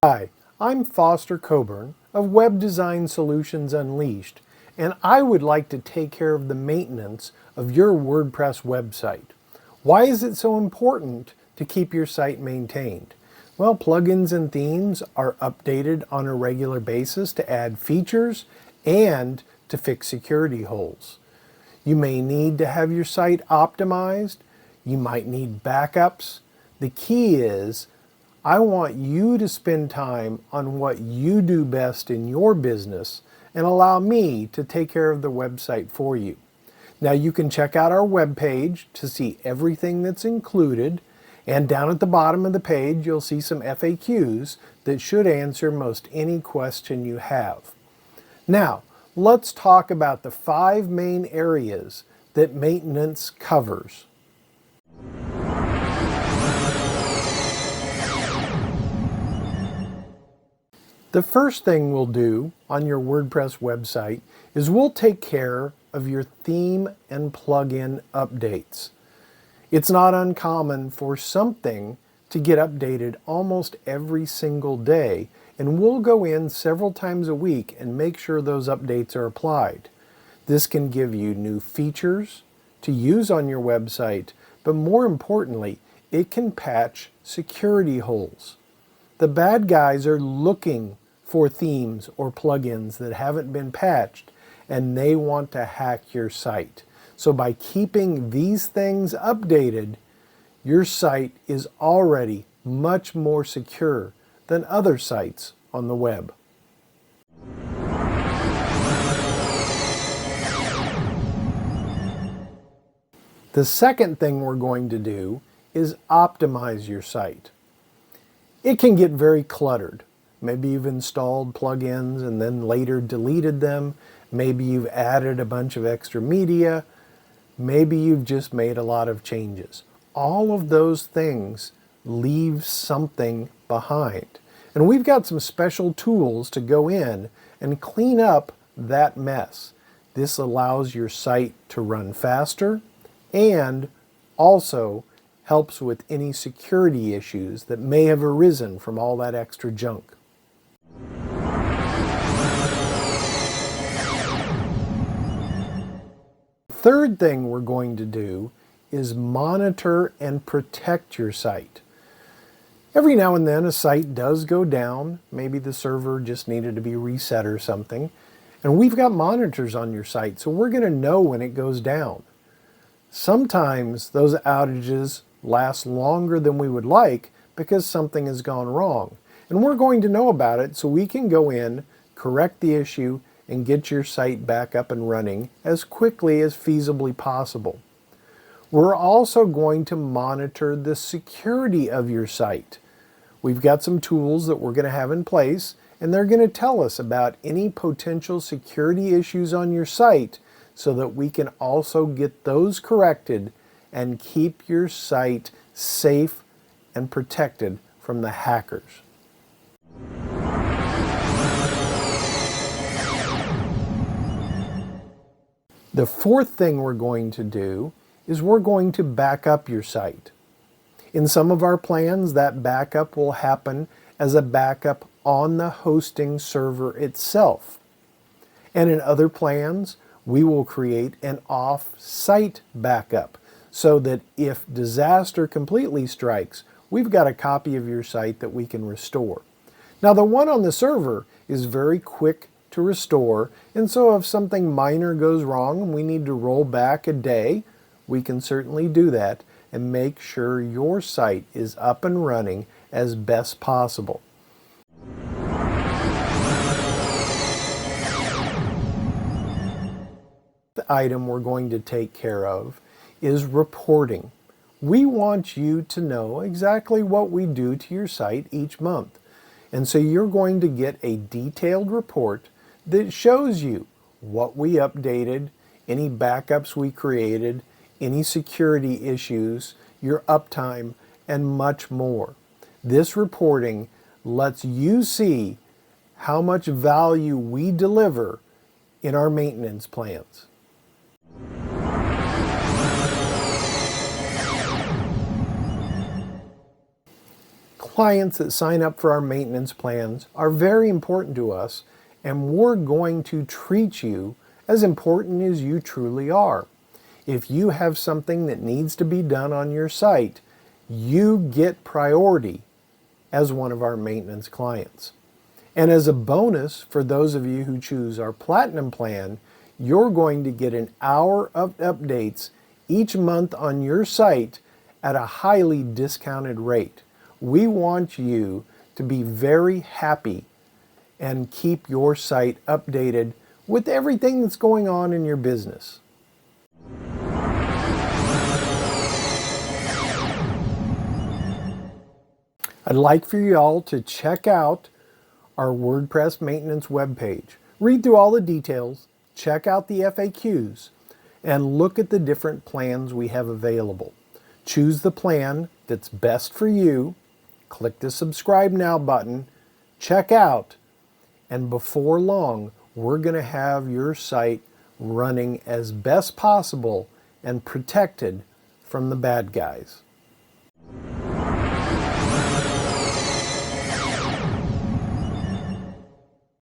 Hi, I'm Foster Coburn of Web Design Solutions Unleashed, and I would like to take care of the maintenance of your WordPress website. Why is it so important to keep your site maintained? Well, plugins and themes are updated on a regular basis to add features and to fix security holes. You may need to have your site optimized. You might need backups. The key is I want you to spend time on what you do best in your business and allow me to take care of the website for you. Now you can check out our webpage to see everything that's included, and down at the bottom of the page you'll see some FAQs that should answer most any question you have. Now let's talk about the 5 main areas that maintenance covers. The first thing we'll do on your WordPress website is we'll take care of your theme and plugin updates. It's not uncommon for something to get updated almost every single day, and we'll go in several times a week and make sure those updates are applied. This can give you new features to use on your website, but more importantly, it can patch security holes. The bad guys are looking for themes or plugins that haven't been patched, and they want to hack your site. So by keeping these things updated, your site is already much more secure than other sites on the web. The second thing we're going to do is optimize your site. It can get very cluttered. Maybe you've installed plugins and then later deleted them. Maybe you've added a bunch of extra media. Maybe you've just made a lot of changes. All of those things leave something behind. And we've got some special tools to go in and clean up that mess. This allows your site to run faster and also helps with any security issues that may have arisen from all that extra junk. Third thing we're going to do is monitor and protect your site. Every now and then a site does go down. Maybe the server just needed to be reset or something. And we've got monitors on your site, so we're going to know when it goes down. Sometimes those outages last longer than we would like because something has gone wrong. And we're going to know about it so we can go in, correct the issue, and get your site back up and running as quickly as feasibly possible. We're also going to monitor the security of your site. We've got some tools that we're going to have in place, and they're going to tell us about any potential security issues on your site so that we can also get those corrected and keep your site safe and protected from the hackers. The fourth thing we're going to do is we're going to back up your site. In some of our plans, that backup will happen as a backup on the hosting server itself. And in other plans, we will create an off-site backup so that if disaster completely strikes, we've got a copy of your site that we can restore. Now, the one on the server is very quick to restore, and so if something minor goes wrong and we need to roll back a day, we can certainly do that and make sure your site is up and running as best possible. The item we're going to take care of is reporting. We want you to know exactly what we do to your site each month. And so you're going to get a detailed report that shows you what we updated, any backups we created, any security issues, your uptime, and much more. This reporting lets you see how much value we deliver in our maintenance plans. Clients that sign up for our maintenance plans are very important to us, and we're going to treat you as important as you truly are. If you have something that needs to be done on your site, you get priority as one of our maintenance clients. And as a bonus, for those of you who choose our Platinum plan, you're going to get an hour of updates each month on your site at a highly discounted rate. We want you to be very happy and keep your site updated with everything that's going on in your business. I'd like for you all to check out our WordPress maintenance webpage. Read through all the details, check out the FAQs, and look at the different plans we have available. Choose the plan that's best for you, click the subscribe now button, check out, and before long, we're going to have your site running as best possible and protected from the bad guys.